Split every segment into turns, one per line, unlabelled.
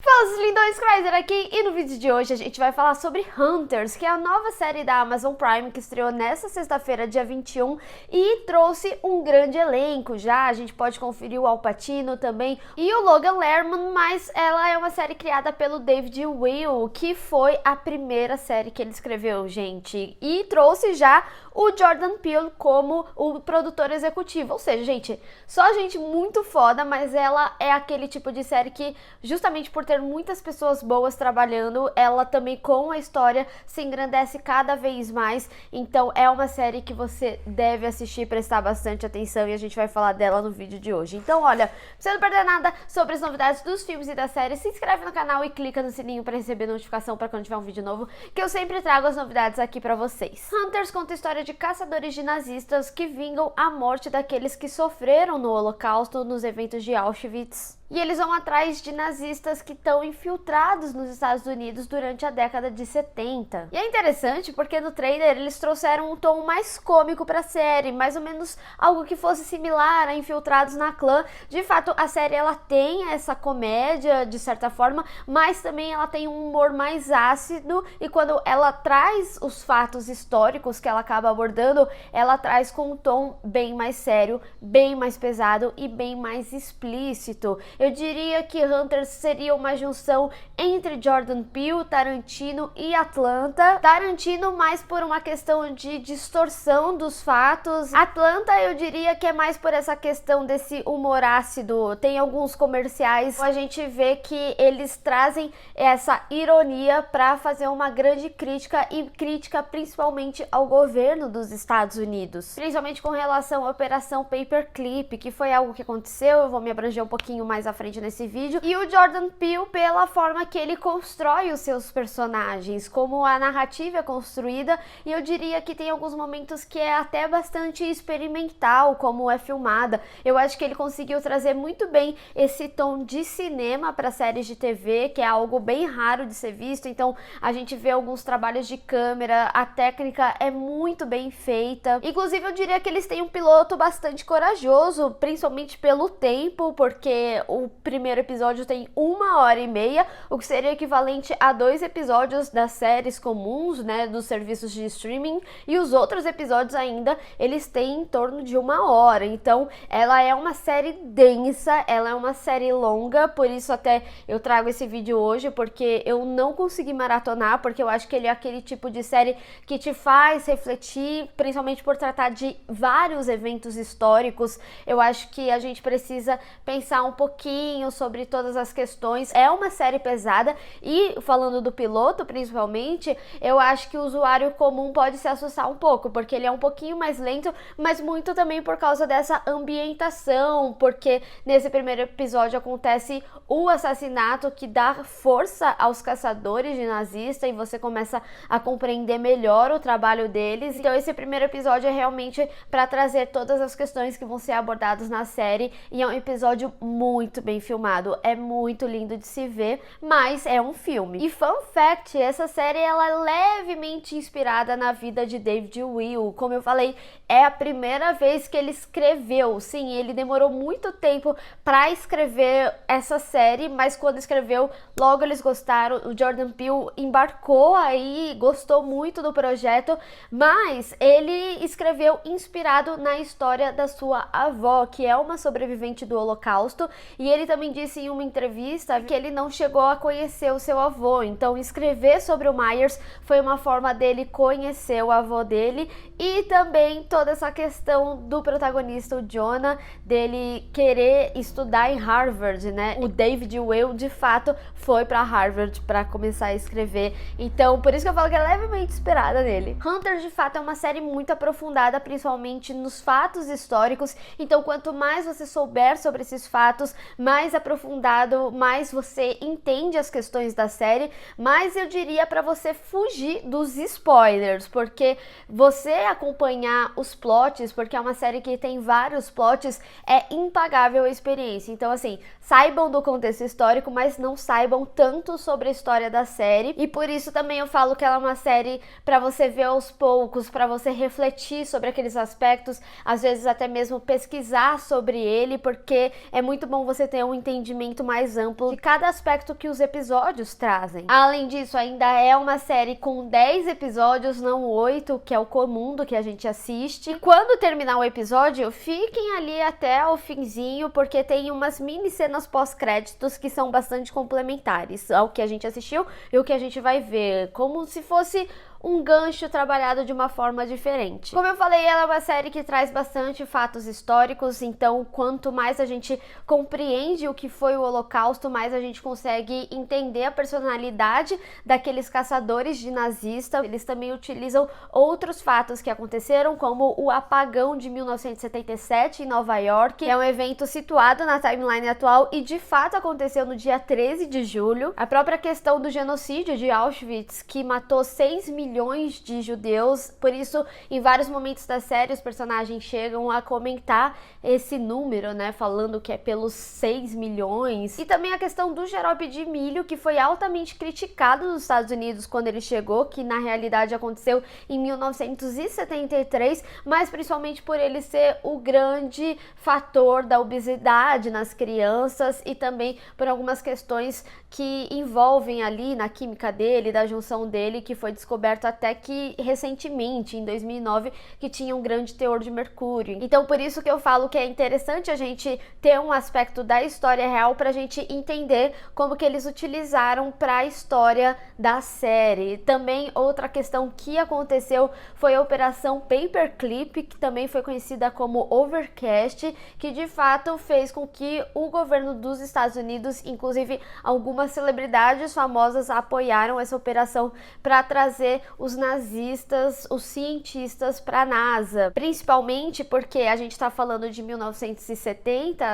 Fala, seus lindões, Chrysler aqui, e no vídeo de hoje a gente vai falar sobre Hunters, que é a nova série da Amazon Prime que estreou nesta sexta-feira, dia 21, e trouxe um grande elenco já. A gente pode conferir o Al Pacino também e o Logan Lerman, mas ela é uma série criada pelo David Will, que foi a primeira série que ele escreveu, gente, e trouxe já o Jordan Peele como o produtor executivo. Ou seja, gente, só gente muito foda, mas ela é aquele tipo de série que, justamente por ter muitas pessoas boas trabalhando, ela também, com a história, se engrandece cada vez mais. Então é uma série que você deve assistir e prestar bastante atenção, e a gente vai falar dela no vídeo de hoje. Então olha, pra você não perder nada sobre as novidades dos filmes e da série, se inscreve no canal e clica no sininho para receber notificação para quando tiver um vídeo novo, que eu sempre trago as novidades aqui para vocês. Hunters conta a história de caçadores de nazistas que vingam a morte daqueles que sofreram no Holocausto nos eventos de Auschwitz. E eles vão atrás de nazistas que estão infiltrados nos Estados Unidos durante a década de 70. E é interessante porque no trailer eles trouxeram um tom mais cômico para a série, mais ou menos algo que fosse similar a Infiltrados na Clã. De fato, a série ela tem essa comédia de certa forma, mas também ela tem um humor mais ácido, e quando ela traz os fatos históricos que ela acaba abordando, ela traz com um tom bem mais sério, bem mais pesado e bem mais explícito. Eu diria que Hunters seria uma junção entre Jordan Peele, Tarantino e Atlanta. Tarantino mais por uma questão de distorção dos fatos. Atlanta eu diria que é mais por essa questão desse humor ácido. Tem alguns comerciais, a gente vê que eles trazem essa ironia para fazer uma grande crítica, e crítica principalmente ao governo dos Estados Unidos. Principalmente com relação à Operação Paperclip, que foi algo que aconteceu. Eu vou me abranger um pouquinho mais à frente nesse vídeo. E o Jordan Peele pela forma que ele constrói os seus personagens, como a narrativa é construída, e eu diria que tem alguns momentos que é até bastante experimental, como é filmada. Eu acho que ele conseguiu trazer muito bem esse tom de cinema para séries de TV, que é algo bem raro de ser visto. Então a gente vê alguns trabalhos de câmera, a técnica é muito bem feita. Inclusive eu diria que eles têm um piloto bastante corajoso, principalmente pelo tempo, porque o primeiro episódio tem 1h30, o que seria equivalente a 2 episódios das séries comuns, né, dos serviços de streaming, e os outros episódios ainda, eles têm em torno de 1 hora. Então ela é uma série densa, ela é uma série longa, por isso até eu trago esse vídeo hoje, porque eu não consegui maratonar, porque eu acho que ele é aquele tipo de série que te faz refletir, principalmente por tratar de vários eventos históricos. Eu acho que a gente precisa pensar um pouquinho sobre todas as questões. É uma série pesada, e falando do piloto principalmente, eu acho que o usuário comum pode se assustar um pouco, porque ele é um pouquinho mais lento, mas muito também por causa dessa ambientação, porque nesse primeiro episódio acontece o assassinato que dá força aos caçadores de nazista, e você começa a compreender melhor o trabalho deles. Então esse primeiro episódio é realmente para trazer todas as questões que vão ser abordadas na série, e é um episódio muito bem filmado, é muito lindo de se ver, mas é um filme. E fun fact, essa série ela é levemente inspirada na vida de David Will. Como eu falei, é a primeira vez que ele escreveu. Sim, ele demorou muito tempo para escrever essa série, mas quando escreveu, logo eles gostaram. O Jordan Peele embarcou aí, gostou muito do projeto, mas ele escreveu inspirado na história da sua avó, que é uma sobrevivente do Holocausto, e ele também disse em uma entrevista que ele não chegou a conhecer o seu avô. Então escrever sobre o Myers foi uma forma dele conhecer o avô dele, e também toda essa questão do protagonista, o Jonah, dele querer estudar em Harvard, né? O David Will de fato foi para Harvard para começar a escrever, então por isso que eu falo que é levemente inspirada nele. Hunters de fato é uma série muito aprofundada, principalmente nos fatos históricos. Então quanto mais você souber sobre esses fatos, mais aprofundado, mais você entende as questões da série. Mas eu diria para você fugir dos spoilers, porque você acompanhar os plots, porque é uma série que tem vários plots, é impagável a experiência. Então assim, saibam do contexto histórico, mas não saibam tanto sobre a história da série, e por isso também eu falo que ela é uma série para você ver aos poucos, para você refletir sobre aqueles aspectos, às vezes até mesmo pesquisar sobre ele, porque é muito bom você você tenha um entendimento mais amplo de cada aspecto que os episódios trazem. Além disso, ainda é uma série com 10 episódios, não 8, que é o comum do que a gente assiste. E quando terminar o episódio, fiquem ali até o finzinho, porque tem umas mini cenas pós-créditos que são bastante complementares ao que a gente assistiu e o que a gente vai ver, como se fosse um gancho trabalhado de uma forma diferente. Como eu falei, ela é uma série que traz bastante fatos históricos, então quanto mais a gente compreende o que foi o Holocausto, mais a gente consegue entender a personalidade daqueles caçadores de nazista. Eles também utilizam outros fatos que aconteceram, como o apagão de 1977 em Nova York, que é um evento situado na timeline atual e de fato aconteceu no dia 13 de julho. A própria questão do genocídio de Auschwitz, que matou 6 milhões de judeus, por isso em vários momentos da série os personagens chegam a comentar esse número, né, falando que é pelos 6 milhões. E também a questão do xarope de milho, que foi altamente criticado nos Estados Unidos quando ele chegou, que na realidade aconteceu em 1973, mas principalmente por ele ser o grande fator da obesidade nas crianças e também por algumas questões que envolvem ali na química dele, da junção dele, que foi descoberto até que recentemente, em 2009, que tinha um grande teor de mercúrio. Então, por isso que eu falo que é interessante a gente ter um aspecto da história real pra gente entender como que eles utilizaram pra história da série. Também outra questão que aconteceu foi a Operação Paperclip, que também foi conhecida como Overcast, que de fato fez com que o governo dos Estados Unidos, inclusive algumas celebridades famosas, apoiaram essa operação para trazer os nazistas, os cientistas para a NASA, principalmente porque a gente está falando de 1970,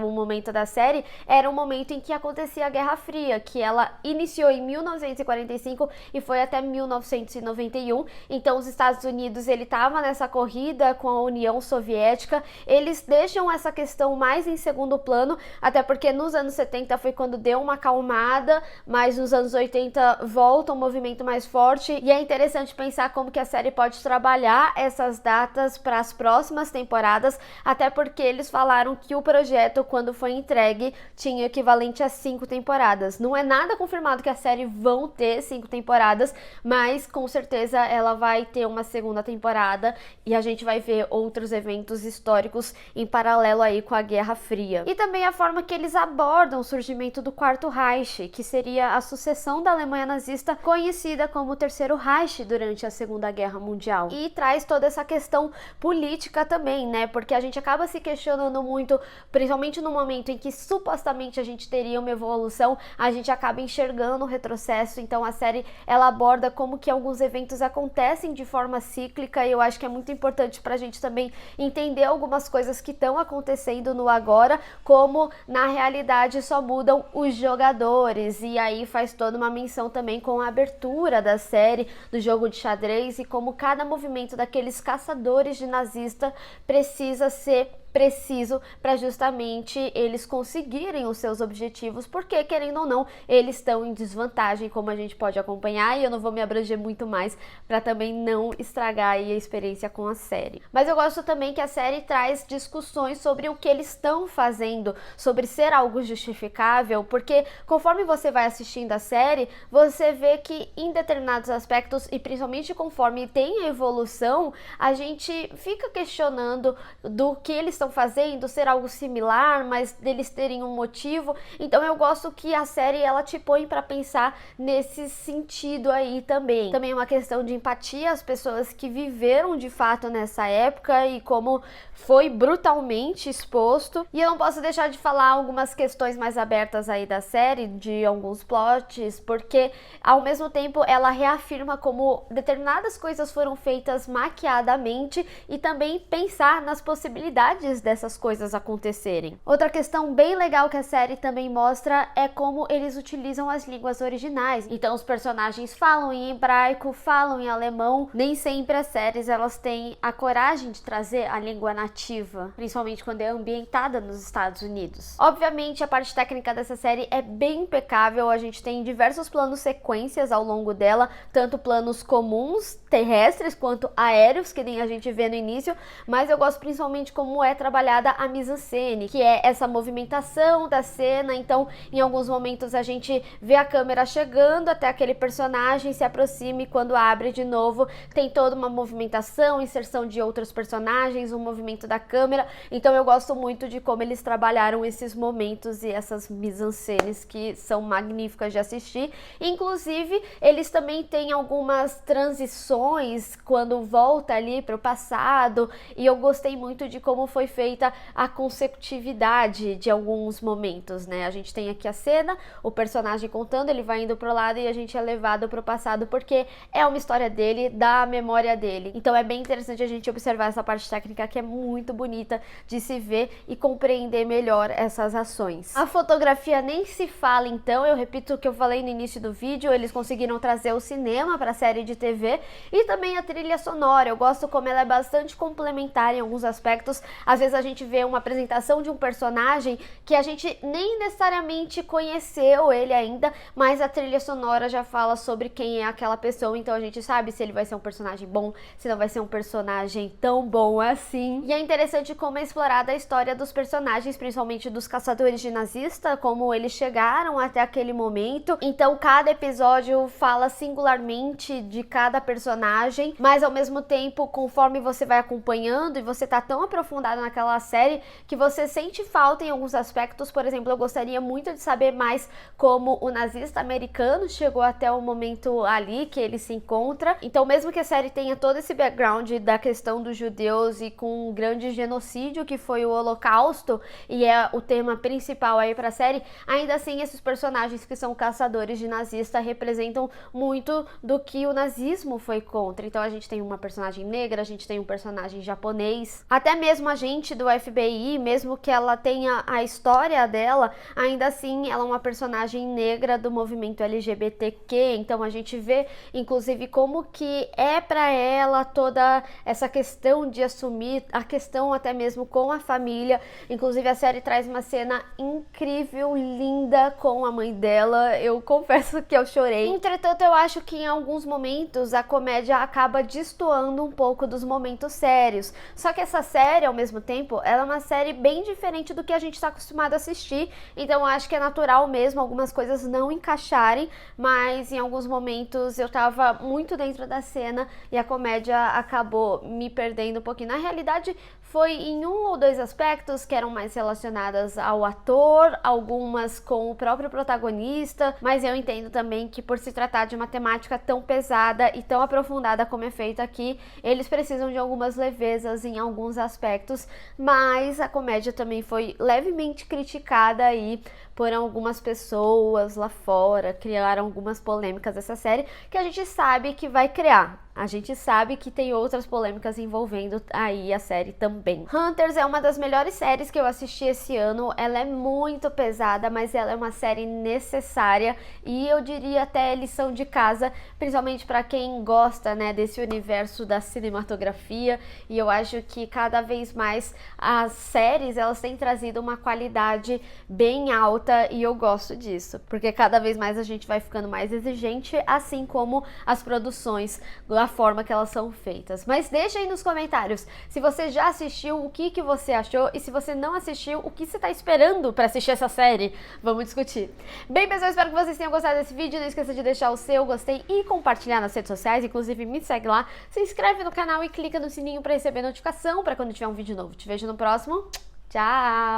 o momento da série, era um momento em que acontecia a Guerra Fria, que ela iniciou em 1945 e foi até 1991, então os Estados Unidos, ele estava nessa corrida com a União Soviética, eles deixam essa questão mais em segundo plano, até porque nos anos 70 foi quando deu uma acalmada, mas nos anos 80 volta um movimento mais forte, e é interessante pensar como que a série pode trabalhar essas datas para as próximas temporadas, até porque eles falaram que o projeto, quando foi entregue, tinha equivalente a 5 temporadas. Não é nada confirmado que a série vão ter 5 temporadas, mas com certeza ela vai ter uma segunda temporada e a gente vai ver outros eventos históricos em paralelo aí com a Guerra Fria. E também a forma que eles abordam o surgimento do Quarto Reich, que seria a sucessão da Alemanha nazista, conhecida como o Terceiro Reich durante a Segunda Guerra Mundial. E traz toda essa questão política também, né? Porque a gente acaba se questionando muito, principalmente no momento em que supostamente a gente teria uma evolução, a gente acaba enxergando o retrocesso. Então a série, ela aborda como que alguns eventos acontecem de forma cíclica, e eu acho que é muito importante pra gente também entender algumas coisas que estão acontecendo no agora, como na realidade só mudam os jogadores, e aí faz toda uma menção também com a abertura da série, do jogo de xadrez, e como cada movimento daqueles caçadores de nazista precisa ser preciso para justamente eles conseguirem os seus objetivos, porque querendo ou não, eles estão em desvantagem, como a gente pode acompanhar, e eu não vou me abranger muito mais para também não estragar aí a experiência com a série. Mas eu gosto também que a série traz discussões sobre o que eles estão fazendo, sobre ser algo justificável, porque conforme você vai assistindo a série, você vê que em determinados aspectos, e principalmente conforme tem a evolução, a gente fica questionando do que eles estão fazendo, ser algo similar, mas deles terem um motivo. Então eu gosto que a série, ela te põe para pensar nesse sentido aí também. Também é uma questão de empatia às pessoas que viveram de fato nessa época e como foi brutalmente exposto. E eu não posso deixar de falar algumas questões mais abertas aí da série, de alguns plots, porque ao mesmo tempo ela reafirma como determinadas coisas foram feitas maquiadamente, e também pensar nas possibilidades dessas coisas acontecerem. Outra questão bem legal que a série também mostra é como eles utilizam as línguas originais. Então os personagens falam em hebraico, falam em alemão. Nem sempre as séries elas têm a coragem de trazer a língua nativa, principalmente quando é ambientada nos Estados Unidos. Obviamente a parte técnica dessa série é bem impecável, a gente tem diversos planos sequências ao longo dela, tanto planos comuns, terrestres, quanto aéreos, que nem a gente vê no início, mas eu gosto principalmente como é trabalhada a mise-en-scène, que é essa movimentação da cena. Então, em alguns momentos a gente vê a câmera chegando até aquele personagem, se aproxima e quando abre de novo tem toda uma movimentação, inserção de outros personagens, um movimento da câmera. Então eu gosto muito de como eles trabalharam esses momentos e essas mise-en-scènes que são magníficas de assistir. Inclusive, eles também têm algumas transições quando volta ali para o passado, e eu gostei muito de como foi feita a consecutividade de alguns momentos, né? A gente tem aqui a cena, o personagem contando, ele vai indo pro lado e a gente é levado pro passado porque é uma história dele, da memória dele. Então é bem interessante a gente observar essa parte técnica que é muito bonita de se ver e compreender melhor essas ações. A fotografia nem se fala, então, eu repito o que eu falei no início do vídeo, eles conseguiram trazer o cinema para a série de TV e também a trilha sonora. Eu gosto como ela é bastante complementar em alguns aspectos. Às vezes a gente vê uma apresentação de um personagem que a gente nem necessariamente conheceu ele ainda, mas a trilha sonora já fala sobre quem é aquela pessoa, então a gente sabe se ele vai ser um personagem bom, se não vai ser um personagem tão bom assim. E é interessante como é explorada a história dos personagens, principalmente dos caçadores de nazista, como eles chegaram até aquele momento. Então cada episódio fala singularmente de cada personagem, mas ao mesmo tempo, conforme você vai acompanhando e você tá tão aprofundado naquela série que você sente falta em alguns aspectos. Por exemplo, eu gostaria muito de saber mais como o nazista americano chegou até o momento ali que ele se encontra. Então, mesmo que a série tenha todo esse background da questão dos judeus e com um grande genocídio que foi o Holocausto, e é o tema principal aí pra série, ainda assim esses personagens que são caçadores de nazista representam muito do que o nazismo foi contra. Então a gente tem uma personagem negra, a gente tem um personagem japonês, até mesmo a gente do FBI, mesmo que ela tenha a história dela, ainda assim ela é uma personagem negra do movimento LGBTQ. Então a gente vê inclusive como que é para ela toda essa questão de assumir a questão até mesmo com a família. Inclusive a série traz uma cena incrível, linda com a mãe dela. Eu confesso que eu chorei. Entretanto, eu acho que em alguns momentos a comédia acaba destoando um pouco dos momentos sérios. Só que essa série, ao mesmo tempo, ela é uma série bem diferente do que a gente está acostumado a assistir. Então eu acho que é natural mesmo algumas coisas não encaixarem, mas em alguns momentos eu tava muito dentro da cena e a comédia acabou me perdendo um pouquinho. Na realidade, foi em um ou dois aspectos que eram mais relacionadas ao ator, algumas com o próprio protagonista, mas eu entendo também que por se tratar de uma temática tão pesada e tão aprofundada como é feita aqui, eles precisam de algumas levezas em alguns aspectos, mas a comédia também foi levemente criticada aí por algumas pessoas lá fora, criaram algumas polêmicas dessa série que a gente sabe que vai criar. A gente sabe que tem outras polêmicas envolvendo aí a série também. Hunters é uma das melhores séries que eu assisti esse ano. Ela é muito pesada, mas ela é uma série necessária e eu diria até lição de casa, principalmente para quem gosta, né, desse universo da cinematografia. E eu acho que cada vez mais as séries, elas têm trazido uma qualidade bem alta e eu gosto disso, porque cada vez mais a gente vai ficando mais exigente, assim como as produções, a forma que elas são feitas. Mas deixa aí nos comentários se você já assistiu, o que você achou, e se você não assistiu, o que você tá esperando pra assistir essa série. Vamos discutir. Bem, pessoal, espero que vocês tenham gostado desse vídeo. Não esqueça de deixar o seu gostei e compartilhar nas redes sociais. Inclusive, me segue lá, se inscreve no canal e clica no sininho pra receber notificação pra quando tiver um vídeo novo. Te vejo no próximo. Tchau!